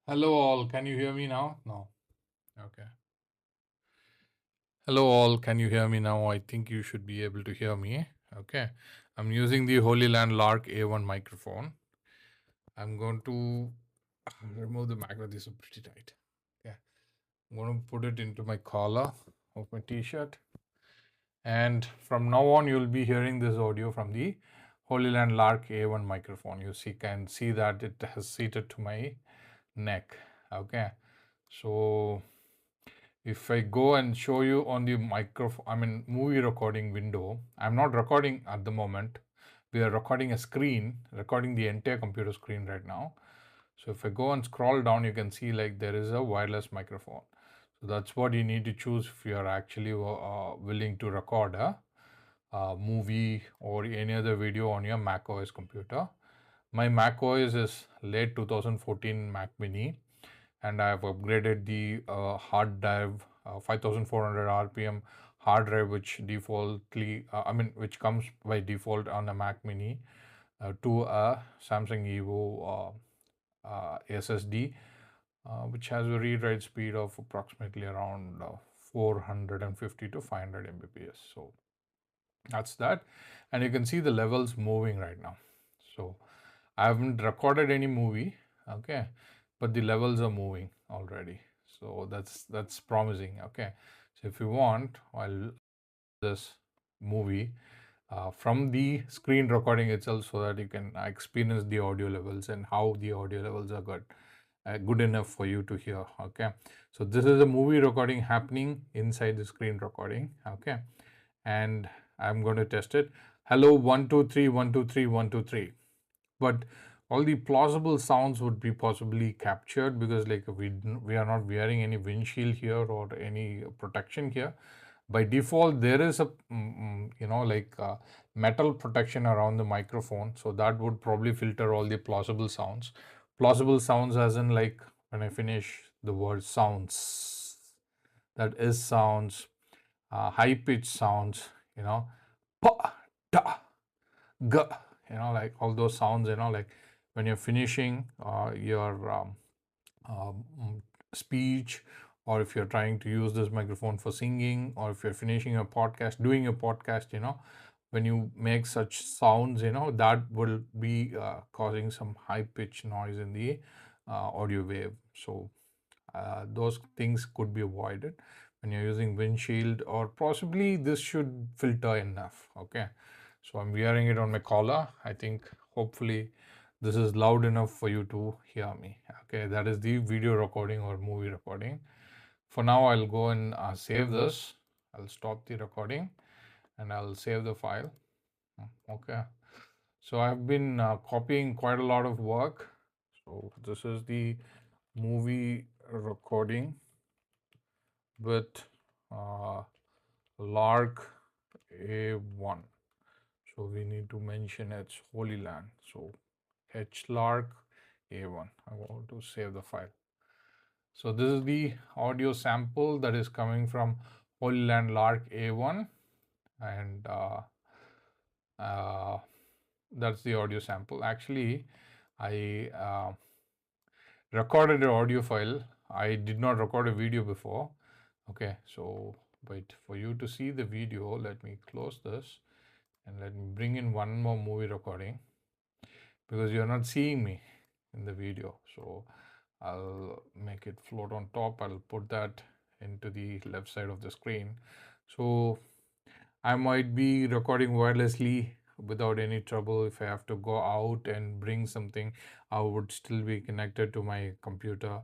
Hello all, can you hear me now? No. Okay. Hello all, can you hear me now? I think you should be able to hear me. Okay. I'm using the Hollyland Lark A1 microphone. I'm going to remove the magnet. This is pretty tight. Okay. I'm going to put it into my collar of my t-shirt. And from now on, you'll be hearing this audio from the Hollyland Lark A1 microphone. You can see that it has seated to my neck. Okay. So if I go and show you on the movie recording window, I'm not recording at the moment. We are recording a screen, recording the entire computer screen right now. So if I go and scroll down, you can see like there is a wireless microphone. So that's what you need to choose if you are actually willing to record a movie or any other video on your Mac OS computer. My Mac OS is late 2014 Mac Mini, and I have upgraded the hard drive, 5400 RPM hard drive, which which comes by default on a Mac Mini, to a Samsung Evo SSD, which has a read-write speed of approximately around 450 to 500 Mbps. So that's that, and you can see the levels moving right now. So I haven't recorded any movie, okay, but the levels are moving already, so that's promising. Okay, so if you want, I'll this movie from the screen recording itself, so that you can experience the audio levels and how the audio levels are good enough for you to hear. Okay, so this is a movie recording happening inside the screen recording. Okay, and I'm going to test it. Hello, 1 2 3 1 2 3 1 2 3. But all the plausible sounds would be possibly captured, because like we are not wearing any windshield here or any protection here. By default, there is a metal protection around the microphone, so that would probably filter all the plausible sounds. Plausible sounds as in, like, when I finish the word sounds, that is sounds, high pitch sounds, pa, da, g, like all those sounds, like when you're finishing your speech, or if you're trying to use this microphone for singing, or if you're finishing a podcast, doing a podcast, when you make such sounds, that will be causing some high pitch noise in the audio wave. So those things could be avoided when you're using windshield, or possibly this should filter enough. Okay, so I'm wearing it on my collar. I think hopefully this is loud enough for you to hear me. Okay, that is the video recording or movie recording. For now, I'll go and save this. I'll stop the recording and I'll save the file. Okay, so I've been copying quite a lot of work. So this is the movie recording with Lark A1. So we need to mention it's Holyland. So H Lark A1. I want to save the file. So this is the audio sample that is coming from Holyland Lark A1, and that's the audio sample. Actually, I recorded an audio file. I did not record a video before. Okay, so wait for you to see the video. Let me close this and let me bring in one more movie recording, because you're not seeing me in the video. So I'll make it float on top. I'll put that into the left side of the screen. So I might be recording wirelessly without any trouble. If I have to go out and bring something, I would still be connected to my computer,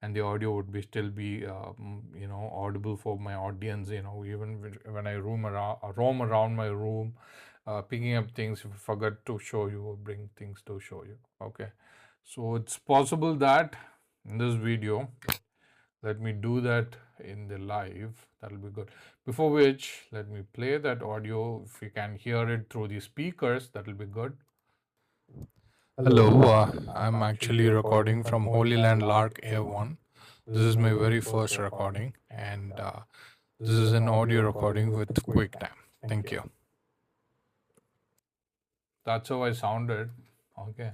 and the audio would be still be audible for my audience. Even when I roam around my room, picking up things, if I forget to show you or bring things to show you. Okay, so it's possible that in this video, let me do that in the live. That'll be good. Before which, let me play that audio. If you can hear it through the speakers, that'll be good. Hello, I'm actually recording from Holyland Lark A1. This is my very first recording, and this is an audio recording with QuickTime. Thank you. That's how I sounded. Okay,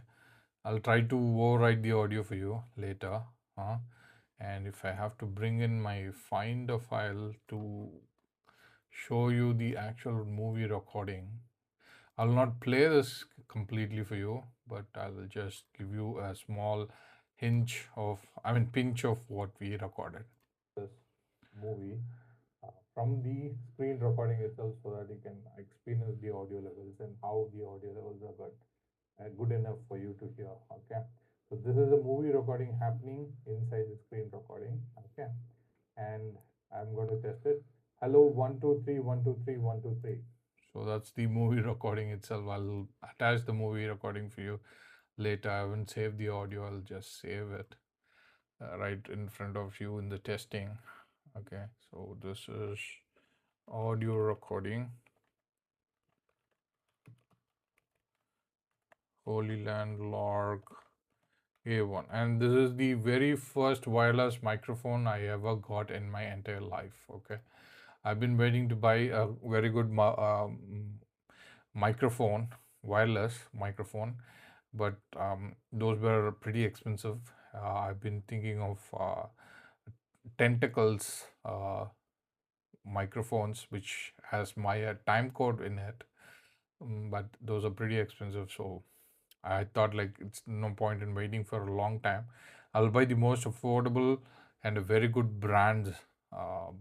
I'll try to overwrite the audio for you later. And if I have to bring in my find a file to show you the actual movie recording, I'll not play this completely for you, but I will just give you a small pinch of what we recorded. This movie from the screen recording itself so that you can experience the audio levels and how the audio levels are good enough for you to hear. Okay. So this is a movie recording happening inside the screen recording. Okay. And I'm going to test it. Hello, 1 2 3 1 2 3 1 2 3. So that's the movie recording itself. I'll attach the movie recording for you later. I haven't saved the audio. I'll just save it right in front of you in the testing. Okay. So this is audio recording. Hollyland Lark A1, and this is the very first wireless microphone I ever got in my entire life. Okay, I've been waiting to buy a very good microphone, wireless microphone, but those were pretty expensive. I've been thinking of tentacles microphones, which has my time code in it, but those are pretty expensive. So I thought like it's no point in waiting for a long time. I'll buy the most affordable and a very good brand uh,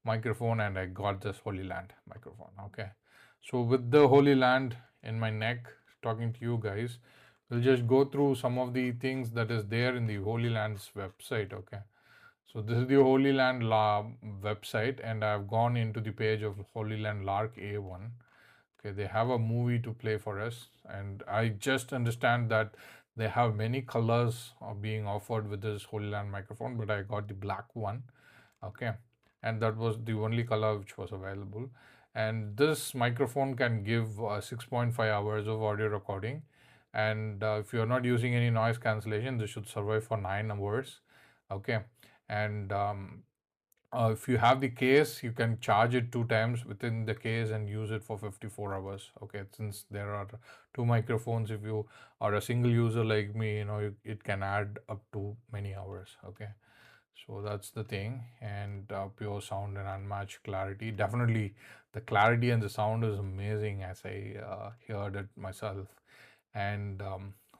microphone, and I got this Holyland microphone. Okay, so with the Holyland in my neck, talking to you guys, we'll just go through some of the things that is there in the Holyland's website. Okay, so this is the Holyland website, and I've gone into the page of Holyland Lark A1. Okay, they have a movie to play for us, and I just understand that they have many colors being offered with this Holyland microphone, but I got the black one. Okay, and that was the only color which was available. And this microphone can give 6.5 hours of audio recording, and if you're not using any noise cancellation, this should survive for 9 hours. Okay, and if you have the case, you can charge it 2 times within the case and use it for 54 hours. Okay, since there are two microphones, if you are a single user like me, it can add up to many hours. Okay, so that's the thing. And pure sound and unmatched clarity. Definitely, the clarity and the sound is amazing as I heard it myself. And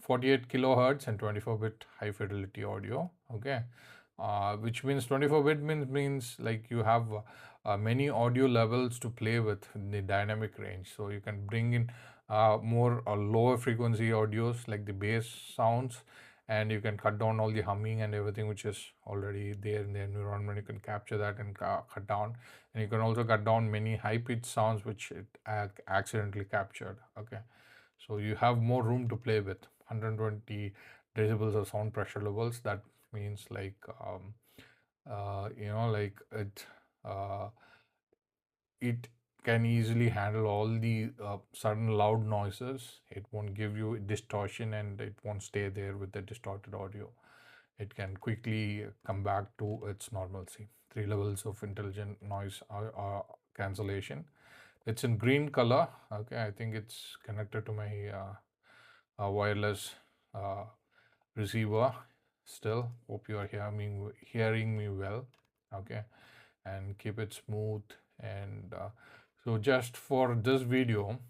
48 kilohertz and 24-bit high fidelity audio. Okay, which means 24-bit means like you have many audio levels to play with in the dynamic range. So you can bring in more lower frequency audios like the bass sounds, and you can cut down all the humming and everything which is already there in the environment. You can capture that and cut down, and you can also cut down many high pitched sounds which it accidentally captured. Okay, so you have more room to play with. 120 decibels of sound pressure levels. That means like like uh, it can easily handle all the sudden loud noises. It won't give you distortion, and it won't stay there with the distorted audio. It can quickly come back to its normalcy. 3 levels of intelligent noise cancellation. It's in green color. Okay, I think it's connected to my wireless uh, receiver. Still, hope you are hearing me well. Okay, and keep it smooth. And so just for this video,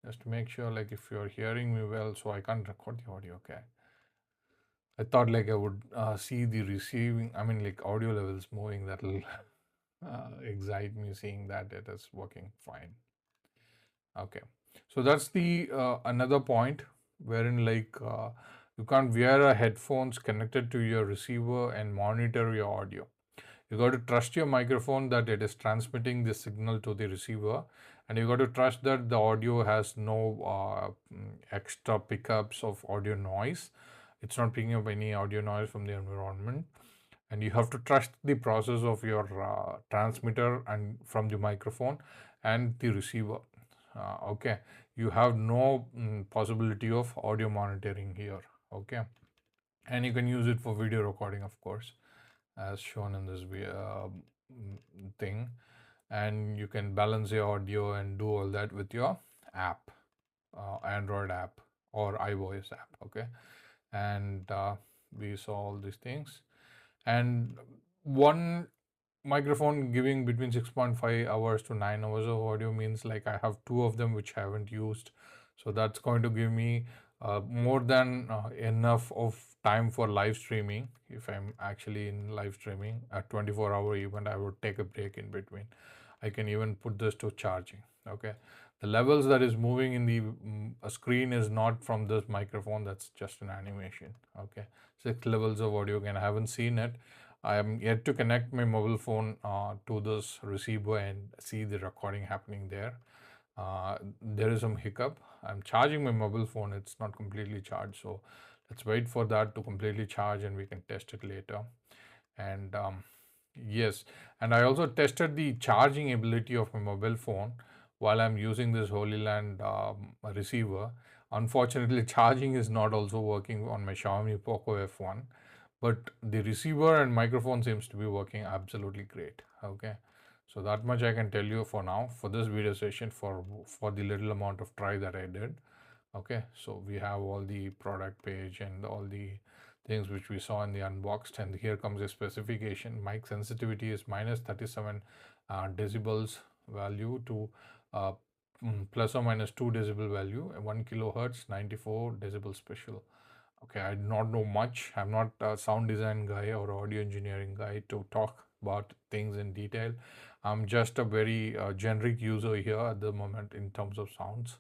just to make sure like if you're hearing me well, so I can't record the audio. Okay, I thought like I would see the receiving, like audio levels moving. That'll excite me seeing that it is working fine. Okay, so that's the another point wherein like you can't wear a headphones connected to your receiver and monitor your audio. You got to trust your microphone that it is transmitting the signal to the receiver, and you got to trust that the audio has no extra pickups of audio noise. It's not picking up any audio noise from the environment, and you have to trust the process of your transmitter and from the microphone and the receiver. Okay, you have no possibility of audio monitoring here. Okay, and you can use it for video recording, of course, as shown in this thing. And you can balance your audio and do all that with your app, Android app or iOS app. Okay, and we saw all these things. And one microphone giving between 6.5 hours to 9 hours of audio means like I have two of them which I haven't used, so that's going to give me more than enough of time for live streaming. If I'm actually in live streaming a 24-hour event, I would take a break in between. I can even put this to charging. Okay, the levels that is moving in the screen is not from this microphone, that's just an animation. Okay, 6 levels of audio again, I haven't seen it. I am yet to connect my mobile phone to this receiver and see the recording happening there. There is some hiccup. I'm charging my mobile phone, it's not completely charged, so let's wait for that to completely charge and we can test it later. And yes, and I also tested the charging ability of my mobile phone while I'm using this Holyland receiver. Unfortunately, charging is not also working on my Xiaomi Poco F1, but the receiver and microphone seems to be working absolutely great. Okay, so that much I can tell you for now for this video session, for the little amount of try that I did. Okay, so we have all the product page and all the things which we saw in the unboxed, and here comes a specification. Mic sensitivity is minus 37 decibels value to uh, plus or minus 2 decibel value, 1 kilohertz, 94 decibel special. Okay, I do not know much. I'm not a sound design guy or audio engineering guy to talk about things in detail. I'm just a very generic user here at the moment in terms of sounds.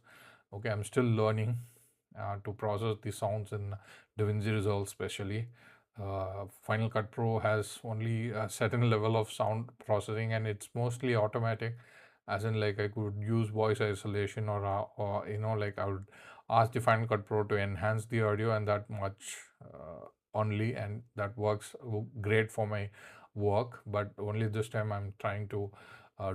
Okay, I'm still learning to process the sounds in DaVinci Resolve, especially. Final Cut Pro has only a certain level of sound processing, and it's mostly automatic, as in like I could use voice isolation, or like I would ask the Final Cut Pro to enhance the audio, and that much only, and that works great for my work. But only this time I'm trying to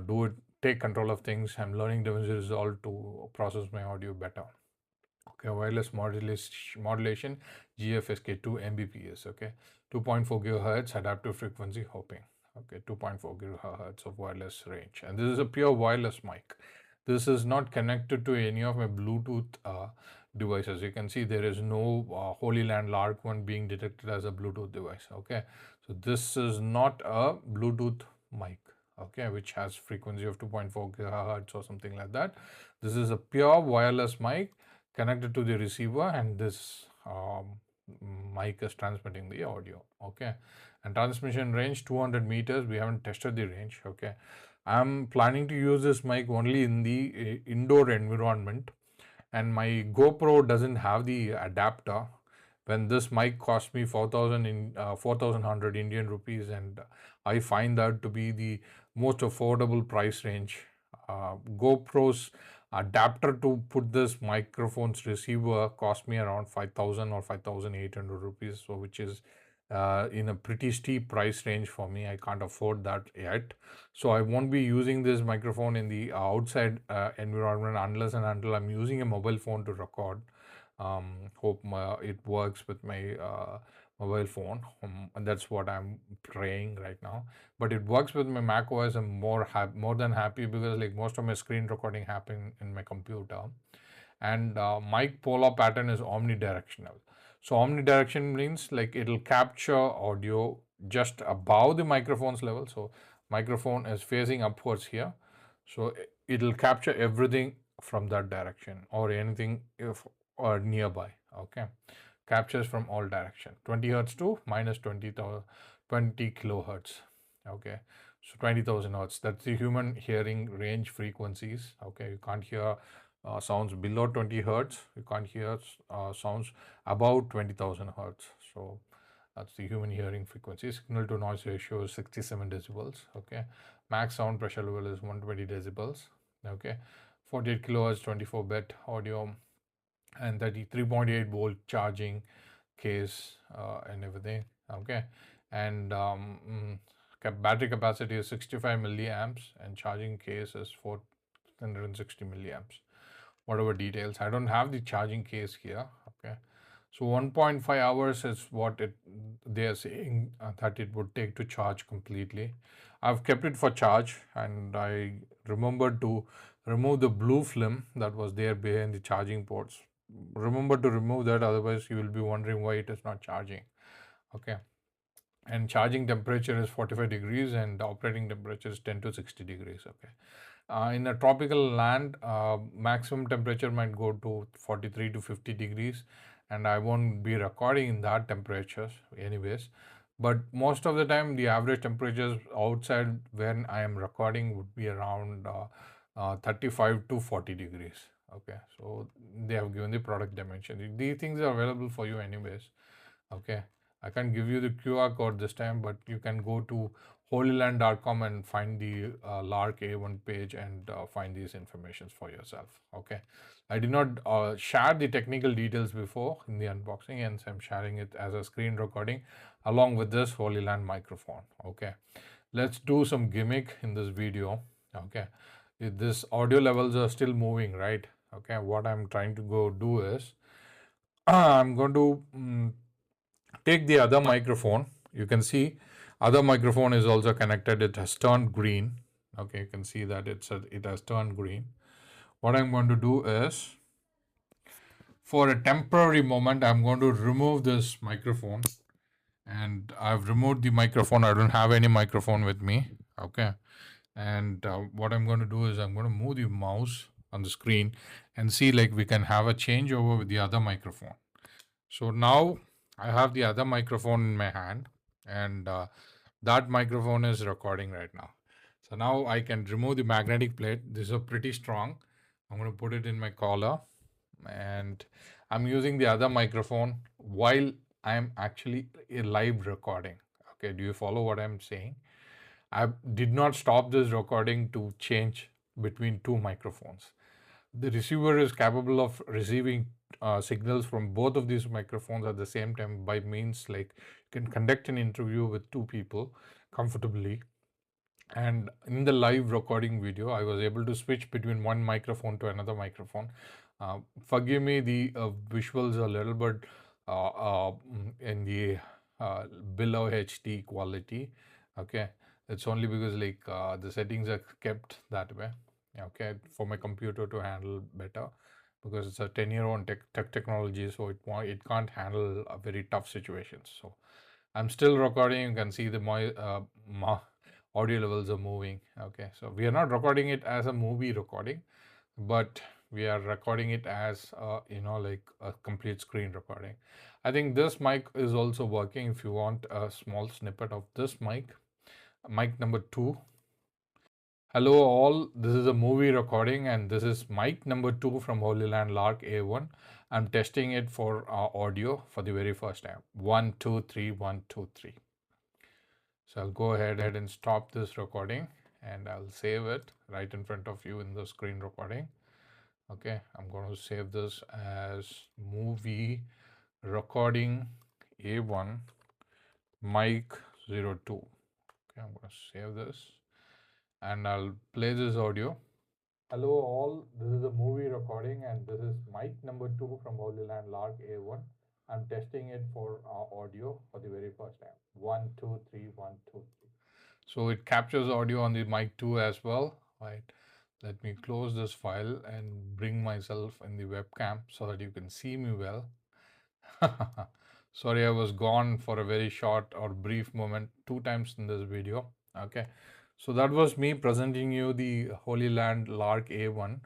do it, take control of things. I'm learning DaVinci Resolve to process my audio better. Okay, wireless modulation, GFSK2 Mbps. Okay, 2.4 gigahertz adaptive frequency hopping. Okay, 2.4 gigahertz of wireless range, and this is a pure wireless mic. This is not connected to any of my Bluetooth devices. You can see there is no Holyland Lark one being detected as a Bluetooth device. Okay, so this is not a Bluetooth mic. Okay, which has frequency of 2.4 gigahertz or something like that. This is a pure wireless mic connected to the receiver, and this mic is transmitting the audio. Okay, and transmission range 200 meters. We haven't tested the range. Okay, I'm planning to use this mic only in the indoor environment, and my GoPro doesn't have the adapter. When this mic cost me 4,100 Indian rupees, and I find that to be the most affordable price range. GoPro's adapter to put this microphone's receiver cost me around 5,000 or 5,800 rupees, so which is in a pretty steep price range for me. I can't afford that yet, so I won't be using this microphone in the outside environment unless and until I'm using a mobile phone to record. Hope it works with my mobile phone, and that's what I'm praying right now. But it works with my Mac OS. I'm more than happy, because like most of my screen recording happen in my computer, and mic polar pattern is omnidirectional. So omnidirection means like it'll capture audio just above the microphone's level. So microphone is facing upwards here, so it'll capture everything from that direction, or anything if or nearby. Okay, captures from all direction, 20 hertz to minus 20 kilohertz. Okay, so 20,000 hertz, that's the human hearing range frequencies. Okay, you can't hear sounds below 20 hertz. You can't hear sounds above 20,000 hertz. So that's the human hearing frequency. Signal to noise ratio is 67 decibels. Okay, max sound pressure level is 120 decibels. Okay, 48 kilohertz, 24-bit audio, and 33.8 volt charging case and everything. Okay, and battery capacity is 65 milliamps, and charging case is 460 milliamps. Whatever details, I don't have the charging case here. Okay, so 1.5 hours is what they are saying that it would take to charge completely. I've kept it for charge, and I remembered to remove the blue film that was there behind the charging ports. Remember to remove that, otherwise you will be wondering why it is not charging. Okay, and charging temperature is 45 degrees and operating temperature is 10 to 60 degrees. Okay, in a tropical land, maximum temperature might go to 43 to 50 degrees, and I won't be recording in that temperatures anyways. But most of the time, the average temperatures outside when I am recording would be around 35 to 40 degrees. Okay, so they have given the product dimension. These things are available for you anyways. Okay, I can't give you the QR code this time, but you can go to hollyland.com and find the Lark A1 page and find these informations for yourself. Okay, I did not share the technical details before in the unboxing, and so I'm sharing it as a screen recording along with this Hollyland microphone. Okay, let's do some gimmick in this video. Okay, this audio levels are still moving, right? Okay, what I'm trying to go do is I'm going to take the other microphone. You can see other microphone is also connected. It has turned green. Okay, you can see that it has turned green. What I'm going to do is, for a temporary moment, I'm going to remove this microphone, and I've removed the microphone. I don't have any microphone with me. Okay, and what I'm going to do is I'm going to move the mouse on the screen and see like we can have a changeover with the other microphone. So now I have the other microphone in my hand, and that microphone is recording right now. So now I can remove the magnetic plate. This is pretty strong. I'm going to put it in my collar, and I'm using the other microphone while I'm actually a live recording. Okay, do you follow what I'm saying? I did not stop this recording to change between two microphones. The receiver is capable of receiving signals from both of these microphones at the same time by means like you can conduct an interview with two people comfortably. And in the live recording video, I was able to switch between one microphone to another microphone. Forgive me, the visuals are a little bit in the below HD quality. Okay, it's only because like the settings are kept that way. Okay, for my computer to handle better, because it's a 10-year-old technology, so it can't handle very tough situations. So I'm still recording. You can see the audio levels are moving. Okay, so we are not recording it as a movie recording, but we are recording it as like a complete screen recording. I think this mic is also working. If you want a small snippet of this mic number 2. Hello all, this is a movie recording and this is mic number 2 from Hollyland Lark A1. I'm testing it for audio for the very first time. 1 2 3 1 2 3. So I'll go ahead and stop this recording and I'll save it right in front of you in the screen recording. Okay, I'm going to save this as movie recording A1 mic 02. Okay, I'm going to save this and I'll play this audio. Hello all, this is a movie recording and this is mic number 2 from Hollyland Lark A1. I'm testing it for audio for the very first time. 1 2 3 1 2 3. So it captures audio on the mic 2 as well, right? Let me close this file and bring myself in the webcam so that you can see me well. Sorry, I was gone for a very short or brief moment 2 times in this video. Okay, so that was me presenting you the Hollyland Lark A1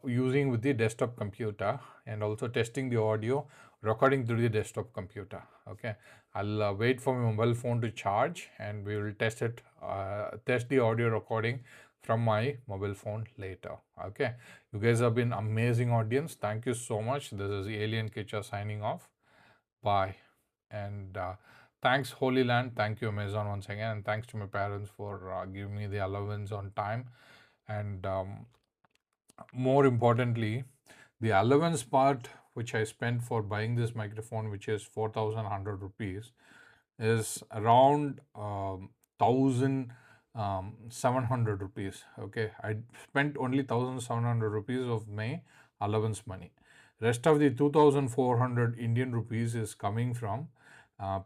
using with the desktop computer and also testing the audio recording through the desktop computer. Okay, I'll wait for my mobile phone to charge and we will test the audio recording from my mobile phone later. Okay, you guys have been amazing audience. Thank you so much. This is Alien Kitcha signing off. Bye. And thanks Holyland, thank you Amazon once again, and thanks to my parents for giving me the allowance on time. And more importantly, the allowance part which I spent for buying this microphone, which is 4,100 rupees, is around 1,700 rupees. Okay, I spent only 1,700 rupees of my allowance money. Rest of the 2,400 Indian rupees is coming from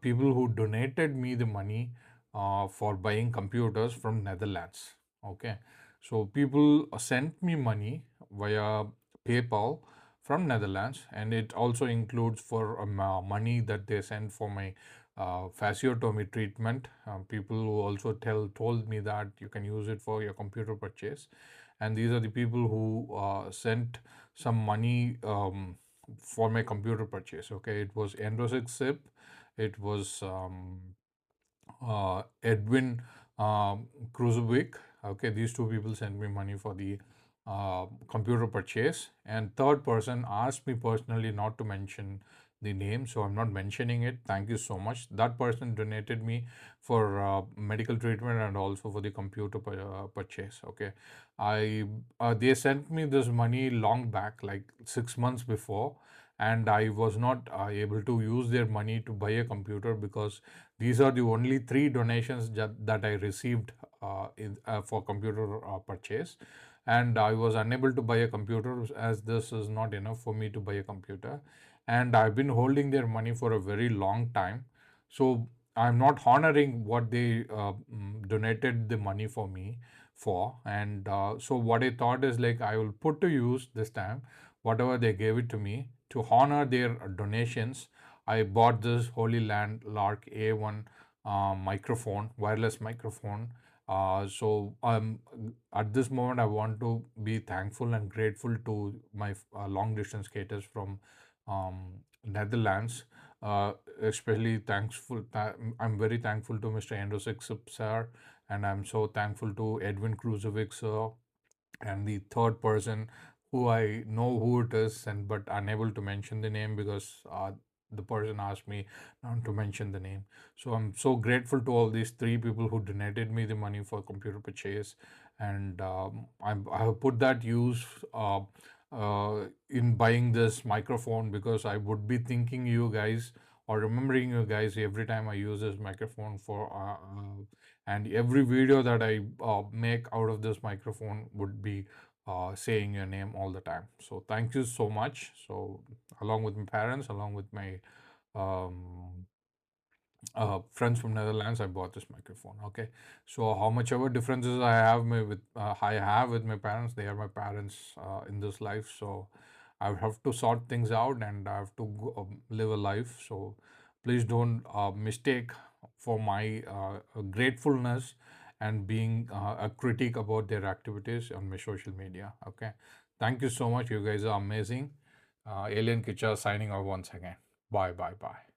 people who donated me the money for buying computers from Netherlands. Okay, so people sent me money via PayPal from Netherlands, and it also includes for money that they send for my fasciotomy treatment. People who also told me that you can use it for your computer purchase, and these are the people who sent some money for my computer purchase. Okay, it was Endosix Sip, it was Edwin Kruzovic. Okay, these two people sent me money for the computer purchase, and third person asked me personally not to mention the name, so I'm not mentioning it. Thank you so much. That person donated me for medical treatment and also for the computer purchase. Okay, I they sent me this money long back, like 6 months before, and I was not able to use their money to buy a computer because these are the only three donations that I received for computer purchase, and I was unable to buy a computer as this is not enough for me to buy a computer, and I've been holding their money for a very long time, so I'm not honoring what they donated the money for me for, and so what I thought is like I will put to use this time whatever they gave it to me to honor their donations. I bought this Holyland Lark A1 microphone, wireless microphone. So at this moment, I want to be thankful and grateful to my long distance skaters from Netherlands. Especially I'm very thankful to Mr. Androsek sir, and I'm so thankful to Edwin Kruzovic sir, and the third person who I know who it is, and but unable to mention the name because the person asked me not to mention the name. So I'm so grateful to all these three people who donated me the money for computer purchase, and I have put that use in buying this microphone because I would be thinking you guys or remembering you guys every time I use this microphone for and every video that I make out of this microphone would be saying your name all the time. So thank you so much. So along with my parents, along with my um, friends from Netherlands, I bought this microphone. Okay, so how much ever differences I have with my parents, they are my parents in this life. So I have to sort things out and I have to live a life. So please don't mistake for my gratefulness and being a critic about their activities on my social media. Okay, thank you so much. You guys are amazing. Alien Kicha signing off once again. Bye, bye, bye.